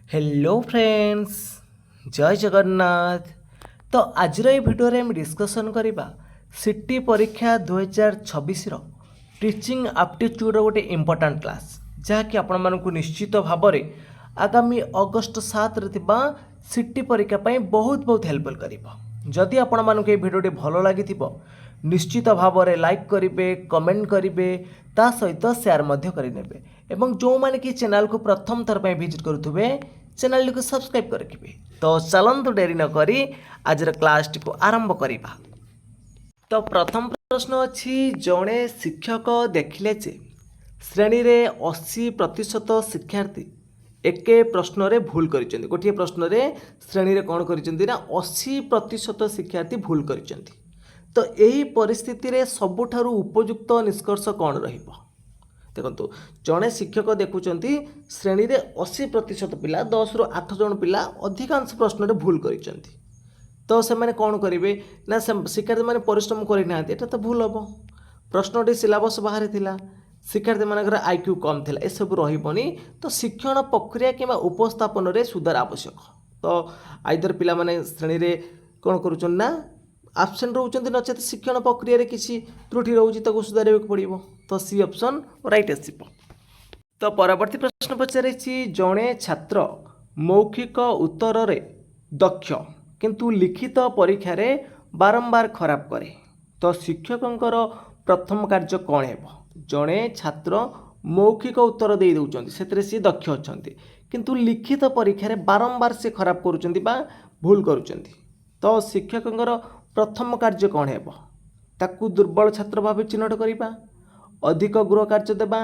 Hello friends, जय जगन्नाथ। तो आज भिडियो आम डिस्कसन करवा सिटी परीक्षा 2026 टीचिंग एप्टीट्यूड गोटे इंपोर्टाट क्लास जहाँकि आपण मानक निश्चित भाव में आगामी अगस्ट 7 सिटी परीक्षा बहुत बहुत हेल्पफुल कर। जदि आपण मानक ये भिडियो भल लगी निश्चित भाव में लाइक करेंगे, कमेंट करेंगे, ता सहित शेयर करेंगे एवं जो मैंने कि चैनल को प्रथम थर पर विजिट करुवे चैनल को सब्सक्राइब करेंगे। तो चलतु डेरी नक आज क्लास टी को आरंभ करवा। तो प्रथम प्रश्न अच्छी जड़े शिक्षक देखिले जे श्रेणी रे 80% शिक्षार्थी एक प्रश्न रे भूल कर गोटे प्रश्न रे श्रेणी रे कौन कर 80% शिक्षार्थी भूल कर। तो यही परिस्थिति रे सबुठारु उपयुक्त निष्कर्ष कौन रहिबो? देखो जड़े शिक्षक देखुंत श्रेणी रे 80% पिला 10 रु 8 जन पिला अधिकांश प्रश्न रे भूल कर। तो से मैंने कौन करेंगे ना शिक्षार्थी मैंने परिश्रम करना यहाँ तो भूल हम। प्रश्नटी सिलेबस बाहर थिला, शिक्षार्थी मानकर आईक्यू कम थिला, ए सब रही। तो शिक्षण प्रक्रिया कि उपस्थापन रे सुधार आवश्यक। तो आइदर पिला माने श्रेणी रे कौन करुछन ना आबसेंट रोचंती नचेत शिक्षण प्रक्रिया रे किसी त्रुटि रोची ताको सुधार पड़ो। तो सी ऑप्शन राइट आसीबो। तो परवर्ती प्रश्न पचारे जड़े छात्र मौखिक उत्तर रे दक्ष किंतु लिखित परीक्षा रे बारंबार खराब करे तो शिक्षकंकर प्रथम कार्य कौन है? जड़े छात्र मौखिक उत्तर दे दौरान से सी दक्ष अच्छा किंतु लिखित परीक्षा रे बारंबार से खराब करुँच भूल करुँच। तो शिक्षकंकर प्रथम कार्य कौन है? ताकू दुर्बल छात्र भाव चिन्हट करवा, अधिक गृह कार्य देवा,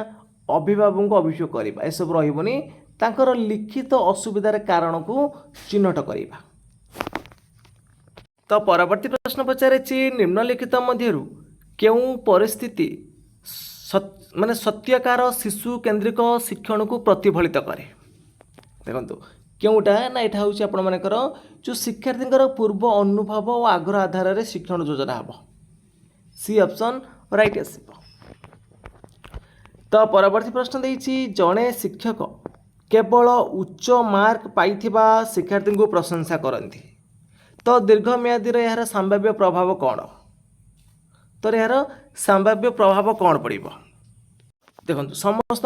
अभिभावक को अभियोग करवा, यह सब रही तांकर लिखित असुविधार कारण को चिन्हट करवा। तो परवर्ती प्रश्न पचारे निम्नलिखित मध्यरु केउं परिस्थिति माने सत्यकार शिशु केन्द्रिक शिक्षण को प्रतिफलित करे? देखो क्योंटा ना यहाँ हूँ आपण मानकर जो शिक्षार्थी पूर्व अनुभव और आग्रह आधार में शिक्षण योजना हम। सी ऑप्शन राइट आसीबो। तो परवर्ती प्रश्न देछि जड़े शिक्षक केवल उच्च मार्क पाइथिबा शिक्षार्थी को प्रशंसा करती तो दीर्घम्यादी यार संभाव्य प्रभाव कौन? तो यार संभाव्य प्रभाव कौन पड़ो? देखो समस्त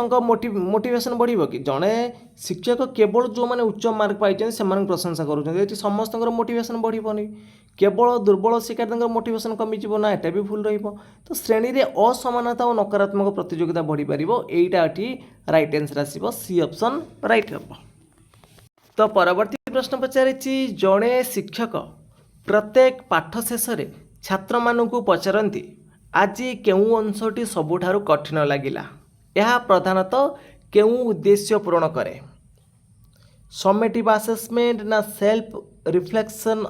मोटिवेशन बढ़ो कि जड़े शिक्षक केवल जो मैंने उच्च मार्क पाई से प्रशंसा करुँच समस्त मोटिवेशन बढ़ोनी, केवल दुर्बल शिक्षार्थी मोटिवेशन कमिज ना, एटा भी भूल रहिबो। तो श्रेणी रे असमानता और नकारात्मक प्रतियोगिता बढ़ी पार यहीटा ये राइट आंसर आसीबो। सी ऑप्शन राइट हम। तो परवर्ती प्रश्न पचारे जड़े शिक्षक प्रत्येक पाठ शेष छात्र मानू पचारती आज केउं अंशटी सबुठारु कठिन लगिला, यह प्रधानतः केउं उद्देश्य पूरण करे? समेटिव असेसमेंट ना सेल्फ रिफ्लेक्शन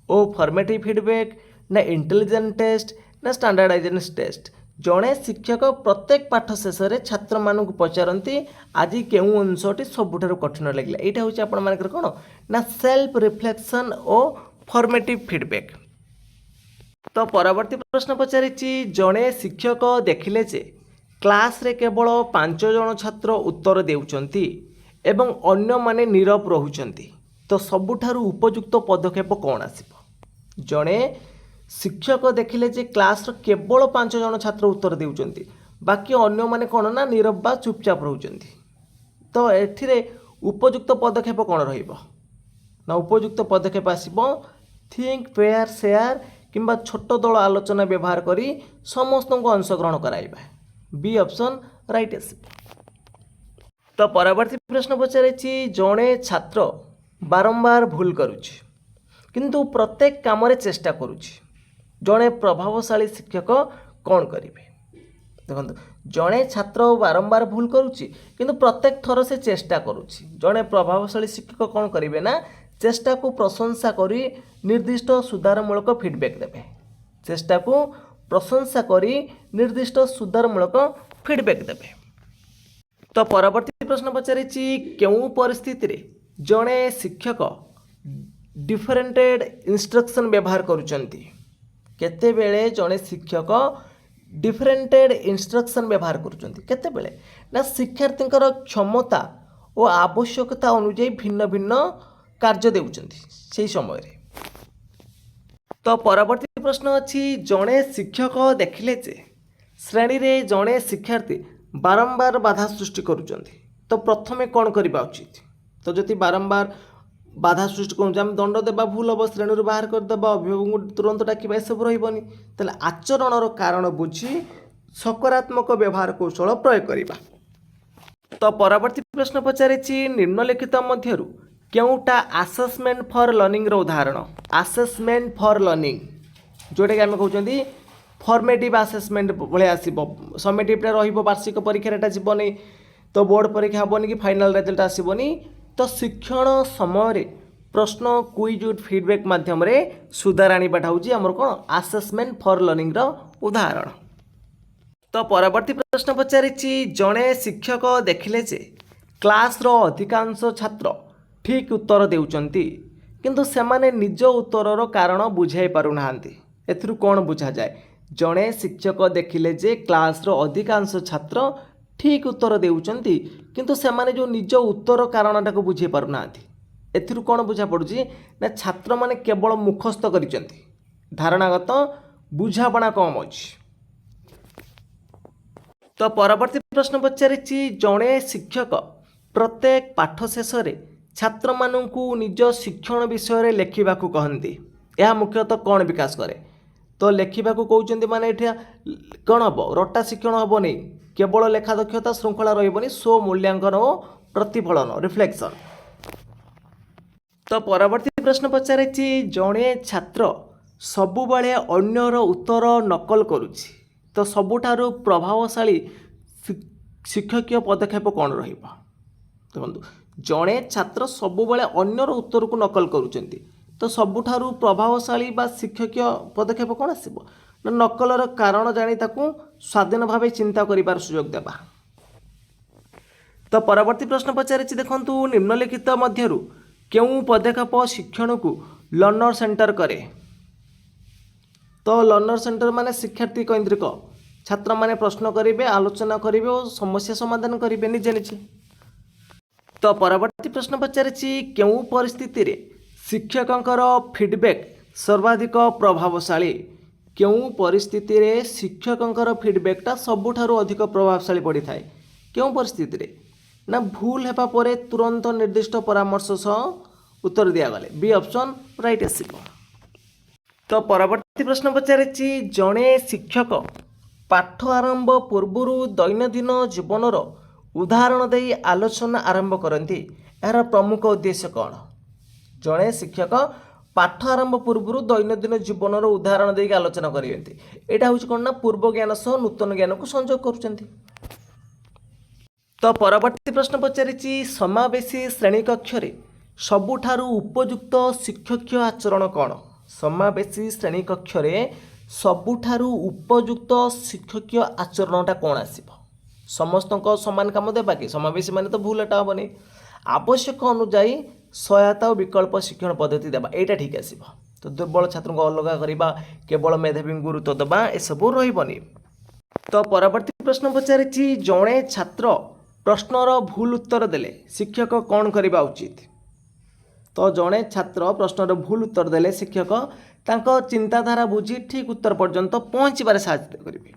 और फॉर्मेटिव फीडबैक ना इंटेलिजेंट टेस्ट ना स्टैंडर्डाइजेशन टेस्ट? जड़े शिक्षक प्रत्येक पाठ शेष छात्र मानू पचारती आज केउं अंशटी सबुठारु कठिन लगिला, यहाँ हूँ आपण मानकर कौन ना सेल्फ रिफ्लेक्शन और फॉर्मेटिव फीडबैक। तो परवर्ती प्रश्न पचारि जड़े शिक्षक देखिले जे क्लास रे केवल 5 जन छात्र उत्तर देउचंती एवं अन्य माने नीरव रहुचंती तो सबुठारु उपयुक्त पदक्षेप कौन आसीबो? जड़े शिक्षक देखिले जे क्लास रे केवल 5 जन छात्र उत्तर देउचंती बाकी अन्य माने कौन ना नीरव बा चुपचाप रहुचंती तो एथिरे उपयुक्त पदक्षेप कौन रहिबो? ना उपयुक्त पदक्षेप आसीबो थिंक पेयर शेयर किंबा छोट दल आलोचना व्यवहार करी समस्त को अंशग्रहण कराइबा। बी ऑप्शन राइट आसीबो। तो परवर्ती प्रश्न पचारे जड़े छात्र बारंबार भूल करुछि किंतु प्रत्येक काम रे चेष्टा करुछि जड़े प्रभावशाली शिक्षक कौन करिवे? देखो जड़े छात्र बारंबार भूल करुछि किंतु प्रत्येक थर से चेष्टा करुछि जड़े प्रभावशाली शिक्षक कौन करिवे ना चेष्टा को प्रशंसा करी निर्दिष्ट सुधारमूलक फीडबैक देवे। चेष्टा को प्रशंसा करी निर्दिष्ट सुधारमूलक फीडबैक देवे। तो परवर्ती प्रश्न पचारि केउं परिस्थिति रे जड़े शिक्षक डिफरेंटेड इंस्ट्रक्शन व्यवहार करुचंती? केते बेले जड़े शिक्षक डिफरेंटेड इंस्ट्रक्शन व्यवहार करुचंती? केते बेले ना शिक्षार्थी क्षमता ଓ ଆବଶ୍ୟକତା ଅନୁଯାୟୀ ଭିନ୍ନ ଭିନ୍ନ କାର୍ଯ୍ୟ ଦେଉଛନ୍ତି ସେହି ସମୟରେ। ତ ପରବର୍ତ୍ତୀ ପ୍ରଶ୍ନ ଅଛି, ଜଣେ ଶିକ୍ଷକ ଦେଖିଲେ ଯେ ଶ୍ରେଣୀରେ ଜଣେ ଶିକ୍ଷାର୍ଥୀ ବାରମ୍ବାର ବାଧା ସୃଷ୍ଟି କରୁଛନ୍ତି, ତ ପ୍ରଥମେ କ'ଣ କରିବା ଉଚିତ? ତ ଯଦି ବାରମ୍ବାର ବାଧା ସୃଷ୍ଟି କରୁଛୁ, ଆମେ ଦଣ୍ଡ ଦେବା ଭୁଲ ହେବ, ଶ୍ରେଣୀରୁ ବାହାର କରିଦେବା, ଅଭିଭାବକଙ୍କୁ ତୁରନ୍ତ ଡାକିବା, ଏସବୁ ରହିବନି। ତାହେଲେ ଆଚରଣର କାରଣ ବୁଝି ସକାରାତ୍ମକ ବ୍ୟବହାର କୌଶଳ ପ୍ରୟୋଗ କରିବା। ତ ପରବର୍ତ୍ତୀ ପ୍ରଶ୍ନ ପଚାରିଛି, ନିମ୍ନଲିଖିତ ମଧ୍ୟରୁ କେଉଁଟା ଆସେସମେଣ୍ଟ ଫର୍ ଲର୍ଣ୍ଣିଂର ଉଦାହରଣ? ଆସେସମେଣ୍ଟ ଫର୍ ଲର୍ଣ୍ଣିଂ ଯେଉଁଟାକି ଆମେ କହୁଛନ୍ତି ଫର୍ମେଟିଭ୍ ଆସେସମେଣ୍ଟ ଭଳିଆ ଆସିବ। ସमेଟିଭ୍ଟା ରହିବ, ବାର୍ଷିକ ପରୀକ୍ଷାରେ ଏଟା ଯିବନି, ତ ବୋର୍ଡ଼ ପରୀକ୍ଷା ହେବନି କି ଫାଇନାଲ୍ ରେଜଲ୍ଟ ଆସିବନି। ତ ଶିକ୍ଷଣ ସମୟରେ ପ୍ରଶ୍ନ କୁଇଜ୍ ୱିଥ୍ ଫିଡ଼ବ୍ୟାକ୍ ମାଧ୍ୟମରେ ସୁଧାର ଆଣିବାଟା ହେଉଛି ଆମର କ'ଣ ଆସେସମେଣ୍ଟ ଫର୍ ଲର୍ଣ୍ଣିଂର ଉଦାହରଣ। ତ ପରବର୍ତ୍ତୀ ପ୍ରଶ୍ନ ପଚାରିଛି, ଜଣେ ଶିକ୍ଷକ ଦେଖିଲେ ଯେ କ୍ଲାସ୍ର ଅଧିକାଂଶ ଛାତ୍ର ଠିକ୍ ଉତ୍ତର ଦେଉଛନ୍ତି କିନ୍ତୁ ସେମାନେ ନିଜ ଉତ୍ତରର କାରଣ ବୁଝାଇ ପାରୁନାହାନ୍ତି, ଏଥିରୁ କ'ଣ ବୁଝାଯାଏ? ଜଣେ ଶିକ୍ଷକ ଦେଖିଲେ ଯେ କ୍ଲାସ୍ର ଅଧିକାଂଶ ଛାତ୍ର ଠିକ୍ ଉତ୍ତର ଦେଉଛନ୍ତି କିନ୍ତୁ ସେମାନେ ଯେଉଁ ନିଜ ଉତ୍ତର କାରଣଟାକୁ ବୁଝାଇ ପାରୁନାହାନ୍ତି, ଏଥିରୁ କ'ଣ ବୁଝାପଡ଼ୁଛି? ନା ଛାତ୍ରମାନେ କେବଳ ମୁଖସ୍ଥ କରିଛନ୍ତି, ଧାରଣାଗତ ବୁଝାପଣା କମ୍ ଅଛି। ତ ପରବର୍ତ୍ତୀ ପ୍ରଶ୍ନ ପଚାରିଛି, ଜଣେ ଶିକ୍ଷକ ପ୍ରତ୍ୟେକ ପାଠ ଶେଷରେ ଛାତ୍ରମାନଙ୍କୁ ନିଜ ଶିକ୍ଷଣ ବିଷୟରେ ଲେଖିବାକୁ କହନ୍ତି, ଏହା ମୁଖ୍ୟତଃ କ'ଣ ବିକାଶ କରେ? ତ ଲେଖିବାକୁ କହୁଛନ୍ତି ମାନେ ଏଠି କ'ଣ ହେବ? ରଟା ଶିକ୍ଷଣ ହେବନି, କେବଳ ଲେଖା ଦକ୍ଷତା ଶୃଙ୍ଖଳା ରହିବନି, ସ୍ୱ ମୂଲ୍ୟାଙ୍କନ ଓ ପ୍ରତିଫଳନ ରିଫ୍ଲେକ୍ସନ୍। ତ ପରବର୍ତ୍ତୀ ପ୍ରଶ୍ନ ପଚାରିଛି, ଜଣେ ଛାତ୍ର ସବୁବେଳେ ଅନ୍ୟର ଉତ୍ତର ନକଲ କରୁଛି, ତ ସବୁଠାରୁ ପ୍ରଭାବଶାଳୀ ଶିକ୍ଷକୀୟ ପଦକ୍ଷେପ କ'ଣ ରହିବ? ଦେଖନ୍ତୁ, ଜଣେ ଛାତ୍ର ସବୁବେଳେ ଅନ୍ୟର ଉତ୍ତରକୁ ନକଲ କରୁଛନ୍ତି, ତ ସବୁଠାରୁ ପ୍ରଭାବଶାଳୀ ବା ଶିକ୍ଷକୀୟ ପଦକ୍ଷେପ କ'ଣ ଆସିବ? ନା ନକଲର କାରଣ ଜାଣି ତାକୁ ସ୍ୱାଧୀନ ଭାବେ ଚିନ୍ତା କରିବାର ସୁଯୋଗ ଦେବା। ତ ପରବର୍ତ୍ତୀ ପ୍ରଶ୍ନ ପଚାରିଛି, ଦେଖନ୍ତୁ, ନିମ୍ନଲିଖିତ ମଧ୍ୟରୁ କେଉଁ ପଦକ୍ଷେପ ଶିକ୍ଷଣକୁ ଲର୍ଣ୍ଣର ସେଣ୍ଟର କରେ? ତ ଲର୍ଣ୍ଣର ସେଣ୍ଟର ମାନେ ଶିକ୍ଷାର୍ଥୀ କୈନ୍ଦ୍ରିକ, ଛାତ୍ରମାନେ ପ୍ରଶ୍ନ କରିବେ, ଆଲୋଚନା କରିବେ ଓ ସମସ୍ୟା ସମାଧାନ କରିବେ ନିଜେ ନିଜେ। ତ ପରବର୍ତ୍ତୀ ପ୍ରଶ୍ନ ପଚାରିଛି, କେଉଁ ପରିସ୍ଥିତିରେ ଶିକ୍ଷକଙ୍କର ଫିଡ଼ବ୍ୟାକ୍ ସର୍ବାଧିକ ପ୍ରଭାବଶାଳୀ? କେଉଁ ପରିସ୍ଥିତିରେ ଶିକ୍ଷକଙ୍କର ଫିଡ଼ବ୍ୟାକ୍ଟା ସବୁଠାରୁ ଅଧିକ ପ୍ରଭାବଶାଳୀ ପଡ଼ିଥାଏ? କେଉଁ ପରିସ୍ଥିତିରେ? ନା ଭୁଲ ହେବା ପରେ ତୁରନ୍ତ ନିର୍ଦ୍ଦିଷ୍ଟ ପରାମର୍ଶ ସହ ଉତ୍ତର ଦିଆଗଲେ, ବି ଅପସନ୍ ରାଇଟ୍ ଆସିବ। ତ ପରବର୍ତ୍ତୀ ପ୍ରଶ୍ନ ପଚାରିଛି, ଜଣେ ଶିକ୍ଷକ ପାଠ ଆରମ୍ଭ ପୂର୍ବରୁ ଦୈନନ୍ଦିନ ଜୀବନର ଉଦାହରଣ ଦେଇ ଆଲୋଚନା ଆରମ୍ଭ କରନ୍ତି, ଏହାର ପ୍ରମୁଖ ଉଦ୍ଦେଶ୍ୟ କ'ଣ? ଜଣେ ଶିକ୍ଷକ ପାଠ ଆରମ୍ଭ ପୂର୍ବରୁ ଦୈନନ୍ଦିନ ଜୀବନର ଉଦାହରଣ ଦେଇକି ଆଲୋଚନା କରନ୍ତି, ଏଇଟା ହେଉଛି କ'ଣ? ନା ପୂର୍ବ ଜ୍ଞାନ ସହ ନୂତନ ଜ୍ଞାନକୁ ସଂଯୋଗ କରୁଛନ୍ତି। ତ ପରବର୍ତ୍ତୀ ପ୍ରଶ୍ନ ପଚାରିଛି, ସମାବେଶୀ ଶ୍ରେଣୀ କକ୍ଷରେ ସବୁଠାରୁ ଉପଯୁକ୍ତ ଶିକ୍ଷକୀୟ ଆଚରଣ କ'ଣ? ସମାବେଶୀ ଶ୍ରେଣୀ କକ୍ଷରେ ସବୁଠାରୁ ଉପଯୁକ୍ତ ଶିକ୍ଷକୀୟ ଆଚରଣଟା କ'ଣ ଆସିବ? ସମସ୍ତଙ୍କ ସମାନ କାମ ଦେବା କି? ସମାବେଶୀ ମାନେ ତ ଭୁଲ ଏଟା ହେବନି। ଆବଶ୍ୟକ ଅନୁଯାୟୀ ସହାୟତା ଓ ବିକଳ୍ପ ଶିକ୍ଷଣ ପଦ୍ଧତି ଦେବା, ଏଇଟା ଠିକ୍ ଆସିବ। ତ ଦୁର୍ବଳ ଛାତ୍ରଙ୍କୁ ଅଲଗା କରିବା, କେବଳ ମେଧାବୀଙ୍କୁ ଗୁରୁତ୍ୱ ଦେବା, ଏସବୁ ରହିବନି। ତ ପରବର୍ତ୍ତୀ ପ୍ରଶ୍ନ ପଚାରିଛି, ଜଣେ ଛାତ୍ର ପ୍ରଶ୍ନର ଭୁଲ ଉତ୍ତର ଦେଲେ ଶିକ୍ଷକ କ'ଣ କରିବା ଉଚିତ? ତ ଜଣେ ଛାତ୍ର ପ୍ରଶ୍ନର ଭୁଲ ଉତ୍ତର ଦେଲେ ଶିକ୍ଷକ ତାଙ୍କ ଚିନ୍ତାଧାରା ବୁଝି ଠିକ୍ ଉତ୍ତର ପର୍ଯ୍ୟନ୍ତ ପହଞ୍ଚିବାରେ ସାହାଯ୍ୟ କରିବେ।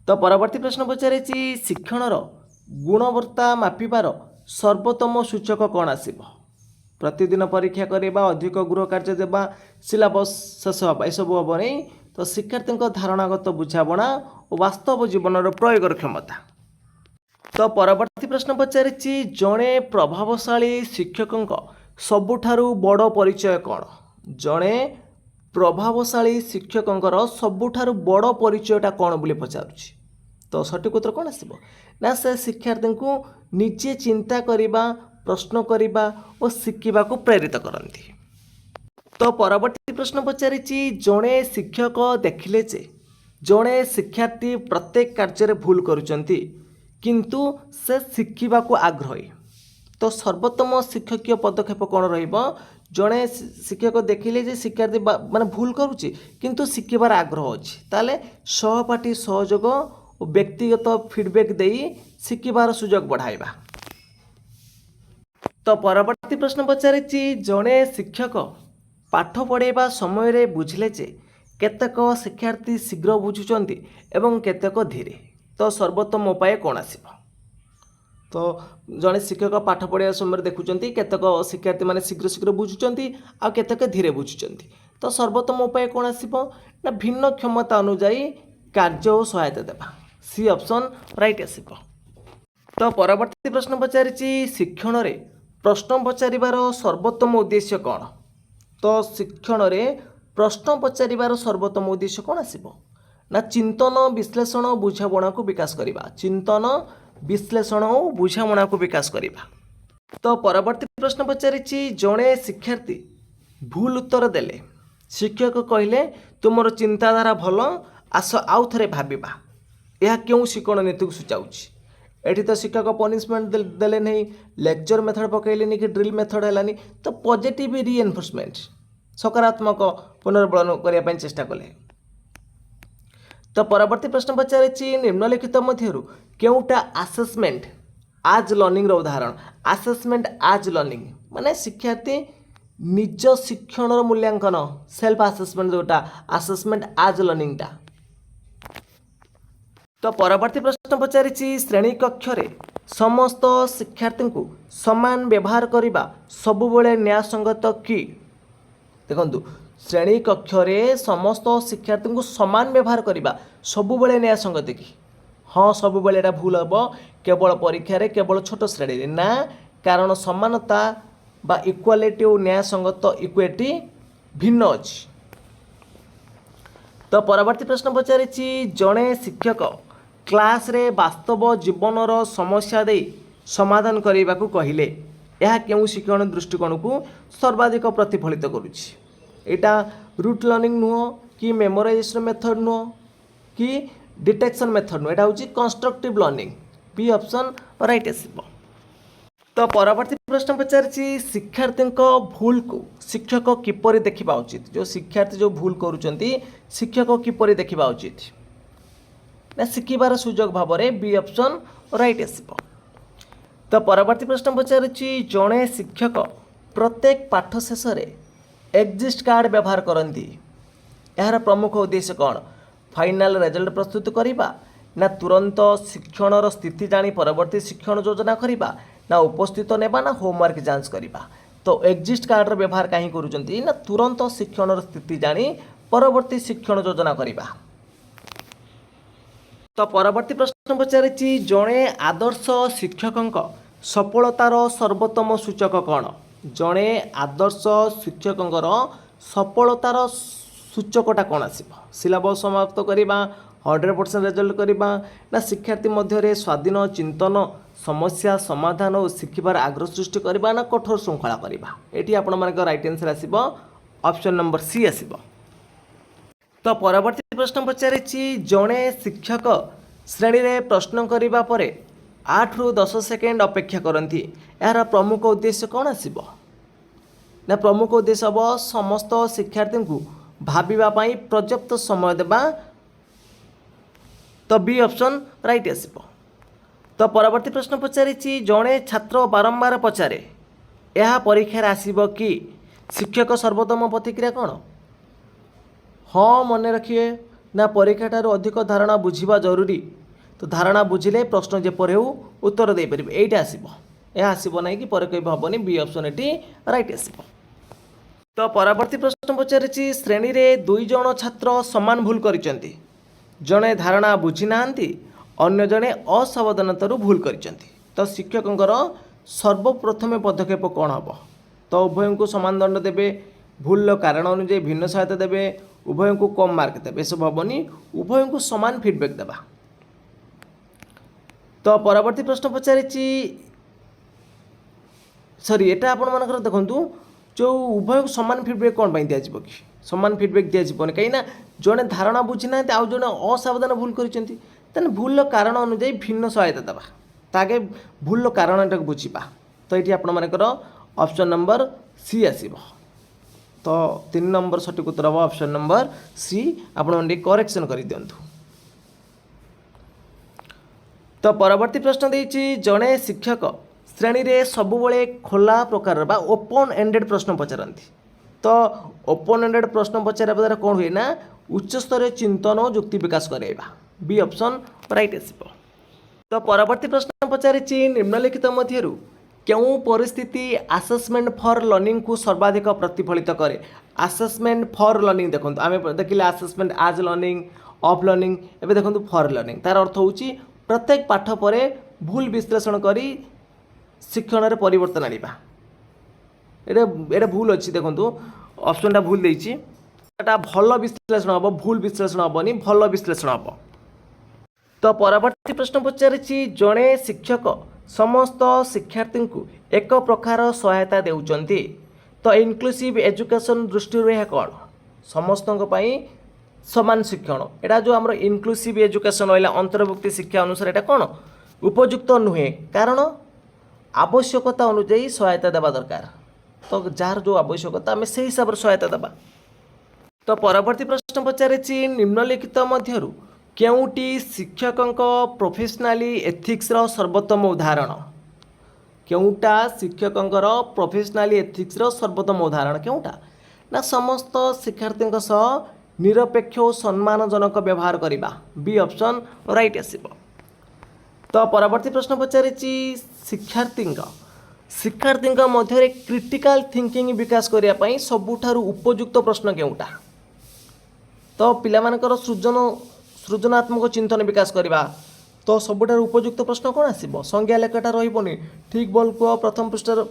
ତ ପରବର୍ତ୍ତୀ ପ୍ରଶ୍ନ ପଚାରିଛି, ଶିକ୍ଷଣର ଗୁଣବତ୍ତା ମାପିବାର ସର୍ବୋତ୍ତମ ସୂଚକ କ'ଣ ଆସିବ? ପ୍ରତିଦିନ ପରୀକ୍ଷା କରିବା, ଅଧିକ ଗୃହ କାର୍ଯ୍ୟ ଦେବା, ସିଲାବସ୍ ଶେଷ ହେବା, ଏସବୁ ହେବ ନାହିଁ। ତ ଶିକ୍ଷାର୍ଥୀଙ୍କ ଧାରଣାଗତ ବୁଝାମଣା ଓ ବାସ୍ତବ ଜୀବନର ପ୍ରୟୋଗର କ୍ଷମତା। ତ ପରବର୍ତ୍ତୀ ପ୍ରଶ୍ନ ପଚାରିଛି, ଜଣେ ପ୍ରଭାବଶାଳୀ ଶିକ୍ଷକଙ୍କ ସବୁଠାରୁ ବଡ଼ ପରିଚୟ କ'ଣ? ଜଣେ ପ୍ରଭାବଶାଳୀ ଶିକ୍ଷକଙ୍କର ସବୁଠାରୁ ବଡ଼ ପରିଚୟଟା କ'ଣ ବୋଲି ପଚାରୁଛି। ତ ସଠିକ୍ ଉତ୍ତର କ'ଣ ଆସିବ? ନା ସେ ଶିକ୍ଷାର୍ଥୀଙ୍କୁ ନିଜେ ଚିନ୍ତା କରିବା, ପ୍ରଶ୍ନ କରିବା ଓ ଶିଖିବାକୁ ପ୍ରେରିତ କରନ୍ତି। ତ ପରବର୍ତ୍ତୀ ପ୍ରଶ୍ନ ପଚାରିଛି, ଜଣେ ଶିକ୍ଷକ ଦେଖିଲେ ଯେ ଜଣେ ଶିକ୍ଷାର୍ଥୀ ପ୍ରତ୍ୟେକ କାର୍ଯ୍ୟରେ ଭୁଲ କରୁଛନ୍ତି କିନ୍ତୁ ସେ ଶିଖିବାକୁ ଆଗ୍ରହୀ, ତ ସର୍ବୋତ୍ତମ ଶିକ୍ଷକୀୟ ପଦକ୍ଷେପ କ'ଣ ରହିବ? ଜଣେ ଶିକ୍ଷକ ଦେଖିଲେ ଯେ ଶିକ୍ଷାର୍ଥୀ ମାନେ ଭୁଲ କରୁଛି କିନ୍ତୁ ଶିଖିବାର ଆଗ୍ରହ ଅଛି, ତାହେଲେ ସହପାଠୀ ସହଯୋଗ ଓ ବ୍ୟକ୍ତିଗତ ଫିଡ଼ବ୍ୟାକ୍ ଦେଇ ଶିଖିବାର ସୁଯୋଗ ବଢ଼ାଇବା। तो परवर्ती प्रश्न पचारिछि जड़े शिक्षक पाठ पढ़ाइबा समय रे बुझिले जे केतेक शिक्षार्थी शीघ्र बुझुचंती एवं केतेक धीरे तो सर्वोत्तम उपाय कौन आसीबो। तो जड़े शिक्षक पाठ पढ़ाइबा समय देखुचंती केतेक शिक्षार्थी माने शीघ्र शीघ्र बुझुचंती आ केतेक धीरे बुझुचंती तो सर्वोत्तम उपाय कौन आसीबो ना भिन्न क्षमता अनुसार कार्य और सहायता देबा सी ऑप्शन राइट आसीबो। तो परवर्ती प्रश्न पचारिछि शिक्षण रे प्रश्न पचारिबार सर्वोत्तम उद्देश्य कौन। तो शिक्षण रे प्रश्न पचारिबार सर्वोत्तम उद्देश्य कौन आसीबो ना चिंतन विश्लेषण और बुझामणा को विकास करिबा चिंतन विश्लेषण और बुझामणा को विकास करिबा। तो परवर्ती प्रश्न पचारिछि जड़े शिक्षार्थी भूल उत्तर देले शिक्षक कहले तुमर चिंताधारा भल आस आउ थरे भाबिबा यह क्यों शिक्षण नीति को सूचाउछि। एठी तो शिक्षक पनिशमेंट देले नहीं लेक्चर मेथड पकैले कि ड्रिल मेथड हैलानी तो पॉजिटिव रीएनफोर्समेंट सकारात्मक पुनर्बलन करने ପାଇଁ चेष्टा कले। तो परवर्ती प्रश्न पचारिछि निम्नलिखित मध्यरु केउटा असेसमेंट आज लर्निंग रो उदाहरण असेसमेंट आज लर्निंग माने शिक्षार्थी निज शिक्षण मूल्यांकन सेल्फ असेसमेंट जोटा असेसमेंट आज लर्निंग टा। तो परवर्ती प्रश्न पचारिछि श्रेणी कक्ष रे समस्त शिक्षार्थी को समान व्यवहार करने सबुबले न्यायसंगत कि देखु श्रेणी कक्ष रे समस्त शिक्षार्थी को समान व्यवहार करने सबुबले न्यायसंगत कि हाँ सबुबले एटा भूल हम केवल परीक्षा रे केवल छोट श्रेणी रे ना कारण समानता बा इक्वालिटी और न्यायसंगत इक्विटी भिन्न अछि। तो परवर्ती प्रश्न पचारिछि जड़े शिक्षक क्लास रे वास्तव जीवनर समस्या दे समाधान करने को कहले यह क्यों शिक्षण दृष्टिकोण को सर्वाधिक प्रतिफलित करुछि। एटा रूट लर्निंग नुह कि मेमोराइजेशन मेथड नुह कि डिटेक्शन मेथड नुह एटा होछि constructive learning B option right आसीबो। तो परवर्ती प्रश्न पचारिछि शिक्षार्थी भूल को शिक्षक किपरि देखिबा उचित जो शिक्षार्थी जो भूल करूचंती शिक्षक किपरि देखिबा उचित ना शिखिबार सुजोग भाव में बी ऑप्शन राइट आसीबो। तो परवर्ती प्रश्न पचारिछि जड़े शिक्षक प्रत्येक पाठ शेष में एग्जिस्ट कार्ड व्यवहार करती यार प्रमुख उद्देश्य कौन फाइनाल रिजल्ट प्रस्तुत करवा ना तुरंत शिक्षण स्थिति जानी परवर्ती शिक्षण योजना करवा ना उपस्थित नेबा ना होमवर्क जांच करवा। तो एग्जिस्ट कार्ड व्यवहार कहीं करुचंती ना तुरंत शिक्षण स्थिति जानी परवर्ती शिक्षण योजना करवा। तो परवर्ती प्रश्न पचारिछि जड़े आदर्श शिक्षक सफलतार सर्वोत्तम सूचक कौन जड़े आदर्श शिक्षक सफलतार सूचकटा कौन आसीबो सिलेबस समाप्त करवा 100% रिजल्ट करवा ना शिक्षार्थी मध्य स्वाधीन चिंतन समस्या समाधान और शिखिबार आग्रह सृष्टि करवा ना कठोर श्रृंखला करवा एटी आपण मानक राइट आंसर आसीबो ऑप्शन नंबर सी आसीबो। तो परवर्ती प्रश्न पचारिछि जड़े शिक्षक श्रेणी रे प्रश्न करिबा परे 8 रु 10 सेकेंड अपेक्षा करती यार प्रमुख उद्देश्य कौन आसीबो ना प्रमुख उद्देश्य हम समस्त शिक्षार्थी को भाबिबा पई पर्याप्त समय देबा तो बी ऑप्शन राइट आसीबो। तो परवर्ती प्रश्न पचारिछि जड़े छात्र बारंबार पचारे यह परीक्षा आसीबो कि शिक्षक सर्वोत्तम प्रतिक्रिया कौन हाँ मन रखिए ना परीक्षा ठार अधिक धारणा बुझा जरूरी तो धारणा बुझिले प्रश्न जेपर हो उत्तर दे पारे यहीटा आसब यह आसब ना कि पर कह हेनी बी ऑप्शन ये राइट आसब। तो परवर्ती प्रश्न पचारिछि श्रेणी रे 2 जण छात्र समान भूल करिसेंती जड़े धारणा बुझी नांती अन्य जड़े असावधानतारू भूल करिसेंती तो शिक्षकंकर सर्वप्रथमे पदक्षेप कौन हम तो उभय को समान दंड देवे भूल कारण अनुଯାयी भिन्न सहायता देवे उभय को कम मार्क देवे सब हेनी उभय को समान फीडबैक देवा। तो परवर्ती प्रश्न पचारिछि सॉरी एटा आपण मानकर देखंतु जो उभय को समान फीडबैक कौन पाई दिया कि समान फीडबैक दिया जीवन कहीं जड़े धारणा बुझी ना आउ जड़े असावधान भूल करिसेंती तेन भूल कारण अनुଯାयी भिन्न सहायता देवा ताके भूल कारण बुझा तो ये आपण मानकर ऑप्शन नंबर सी आसीबो। तो 3 नंबर सठिक उत्तर हम ऑप्शन नंबर सी आपण करेक्शन कर दिंतु। तो परवर्ती प्रश्न देछि जड़े शिक्षक श्रेणी रे सबुबले खोला प्रकार बा ओपन एंडेड प्रश्न पचारती। तो ओपन एंडेड प्रश्न पचार द्वारा कौन हुए ना उच्च स्तरीय चिंतन और युक्ति विकास कराइबा। बी ऑप्शन राइट आसीबो। तो परवर्ती प्रश्न पचारिछि निम्नलिखित मध्यरु केउं परिस्थिति असेसमेंट फॉर लर्निंग को सर्वाधिक प्रतिफलित करे। असेसमेंट फॉर लर्निंग देखो आम देखिले असेसमेंट आज लर्निंग ऑफ लर्निंग एबे देखो फॉर लर्निंग तार अर्थ होची प्रत्येक पाठ परे भूल विश्लेषण करी शिक्षण रे परिवर्तन आनिबा। एटा भूल अच्छी देखो ऑप्शनटा भूल देइछि एटा भल विश्लेषण हबो भूल विश्लेषण हबोनी भल विश्लेषण हबो। तो परवर्ती प्रश्न पचारिछि जड़े शिक्षक समस्त शिक्षार्थी को एक प्रकार सहायता देउचंती। तो इनक्लूसिव एजुकेशन दृष्टि रे कौन समस्त समान शिक्षण एटा जो आमर इनक्लूसिव एजुकेशन रहा अंतर्भुक्ति शिक्षा अनुसार एटा कौन उपयुक्त नुहे कारण आवश्यकता अनुଯାयी सहायता देवा दरकार। तो जार जो आवश्यकता आम से हिसाब से सहायता देवा। तो परवर्ती प्रश्न पचारिछि निम्नलिखित मध्यरु केउटी शिक्षकंक प्रोफेशनाली एथिक्स रो सर्वोत्तम उदाहरण। केउटा शिक्षकंकर प्रोफेशनाली एथिक्स रो सर्वोत्तम उदाहरण केउटा ना समस्त शिक्षार्थी सह निरपेक्ष और सम्मानजनक व्यवहार करिबा। बी ऑप्शन राइट आसीबो। तो परवर्ती प्रश्न पचारिछि शिक्षार्थी मध्य क्रिटिकल थिंकिंग विकास करिया पई सबुठारु उपयुक्त प्रश्न केउटा। तो पिलामानकर सृजनात्मक चिंतन विकास करवा। तो सबुठार उपयुक्त प्रश्न कौन आसब संज्ञा लेखाटा रही ठीक बोल कह प्रथम पृष्ठार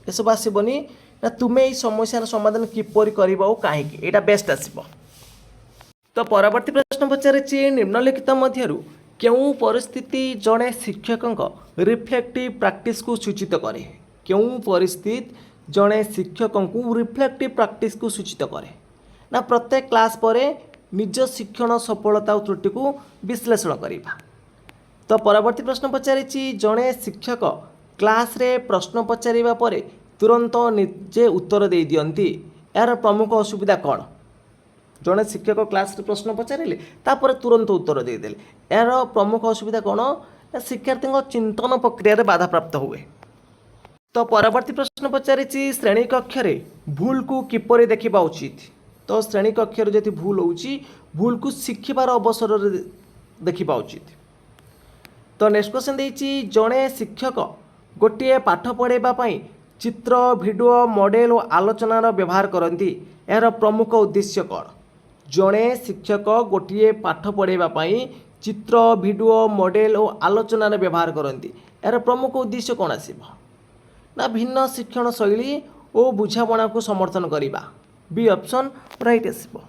एसब आसबनी ना तुम्हें ये समस्यार समाधान किपर कर कहीं यहाँ बेस्ट आसब। तो परवर्ती प्रश्न पचारिछि निम्नलिखित मध्यरु केउं परिस्थिति जड़े शिक्षक रिफ्लेक्टिव प्रैक्टिस को सूचित करे। केउं परिस्थिति जड़े शिक्षक को रिफ्लेक्टिव प्रैक्टिस को सूचित करे ना प्रत्येक क्लास पर निज शिक्षण सफलता और त्रुटि को विश्लेषण करवा। तो परवर्ती प्रश्न पचारिछि जड़े शिक्षक क्लास रे प्रश्न पचारिबा परे तुरंत निजे उत्तर दे दियंती यार प्रमुख असुविधा कौन। जड़े शिक्षक क्लास रे प्रश्न पचारे तापर तुरंत उत्तर देदेले यार प्रमुख असुविधा कौन शिक्षार्थी चिंतन प्रक्रिया रे बाधा प्राप्त हुए। तो परवर्ती प्रश्न पचारिछि श्रेणी कक्ष रे भूल को किपरि देखिबा उचित। तो श्रेणी कक्ष जदि भूल होउची भूल को शिखिबार अवसर देखिबा उचित। तो नेक्स्ट क्वेश्चन देइछि जड़े शिक्षक गोटे पाठ पढ़ाइबा पई चित्र वीडियो मॉडल और आलोचनार व्यवहार करती यार प्रमुख उद्देश्य कौन। जड़े शिक्षक गोटे पाठ पढ़ाइबा पई चित्र वीडियो मॉडल और आलोचनार व्यवहार करती यार प्रमुख उद्देश्य कौन आसीबो ना भिन्न शिक्षण शैली और बुझामणा को समर्थन करवा। बी ऑप्शन राइट आसीबो।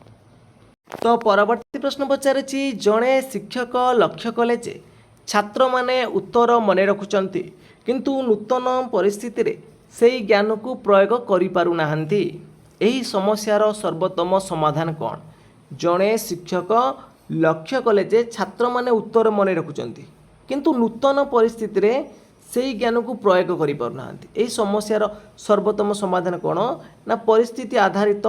तो परवर्ती प्रश्न पचारिछि जड़े शिक्षक लक्ष्य कले जे छात्र माने उत्तर मने रखुचंती किंतु नूतन परिस्थिति रे सेही ज्ञान को प्रयोग करि पारु नाहंती एही समस्यार सर्वोत्तम समाधान कौन। जड़े शिक्षक लक्ष्य कले जे छात्र माने उत्तर मने रखुचंती किंतु नूतन परिस्थिति रे सेही ज्ञान को प्रयोग करि पारु नाहंती एही समस्यार सर्वोत्तम समाधान कौन ना परिस्थिति आधारित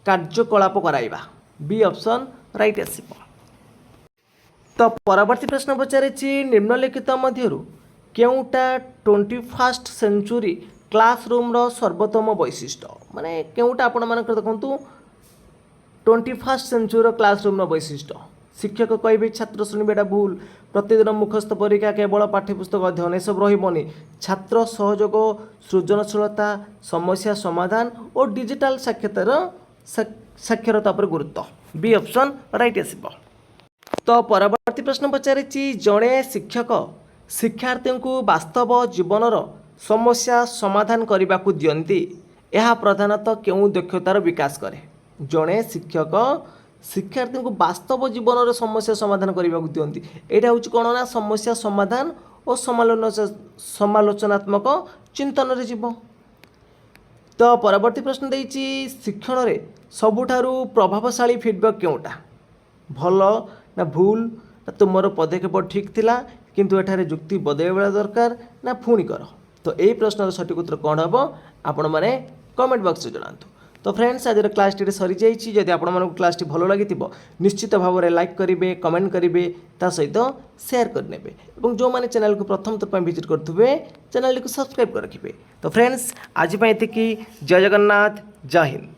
कार्यकलाप कराइबा। बी ऑप्शन राइट आसीबो। तो परवर्ती प्रश्न पचारिछि निम्नलिखित मध्यरु केउटा 21st सेंचुरी क्लासरूम रो सर्वोत्तम वैशिष्ट्य माने केउटा आपण मानकर देखंतु 21st सेंचुरी क्लासरूम रो वैशिष्ट्य। शिक्षक कहबे छात्र शुणिबेटा भूल प्रतिदिन मुखस्थ परीक्षा केवल पाठ्यपुस्तक अध्ययन सब रही छात्र सहयोग सृजनशीलता समस्या समाधान और डिजिटल साक्षरता पर गुरुत्व। बी ऑप्शन राइट आसीबो। तो परवर्ती प्रश्न पचारिछि जड़े शिक्षक शिक्षार्थी को वास्तव जीवनर समस्या समाधान करने को दियंती यह प्रधानतः केउं दक्षतार विकास करे। जड़े शिक्षक शिक्षार्थी को वास्तव जीवन में समस्या समाधान करने को दियंती यहाँ हूँ कौन ना समस्या समाधान और समालोचनात्मक चिंतन रे जीव। तो परवर्ती प्रश्न देइछि शिक्षण रे सबुठारु प्रभावशाली फीडबैक केउटा भल ना भूल ना तुमर पदक्षेप ठीक थिला किंतु एठारे जुक्ति बदलवा दरकार ना पुणी कर। तो यही प्रश्नर सठिक उत्तर कौन हम आपण मैंने कमेंट बॉक्स में जनातु। तो फ्रेंड्स आज क्लासटी सरी जाइए जदि आपको क्लासटी भल लगी निश्चित भाव में लाइक करेंगे कमेंट करेंगे ता सहित शेयर करने और जो मैंने चैनल को प्रथम थर विजिट करुवे चैनल को सब्सक्राइब कर रखिए। तो फ्रेंड्स आज ये जय जगन्नाथ जय हिंद।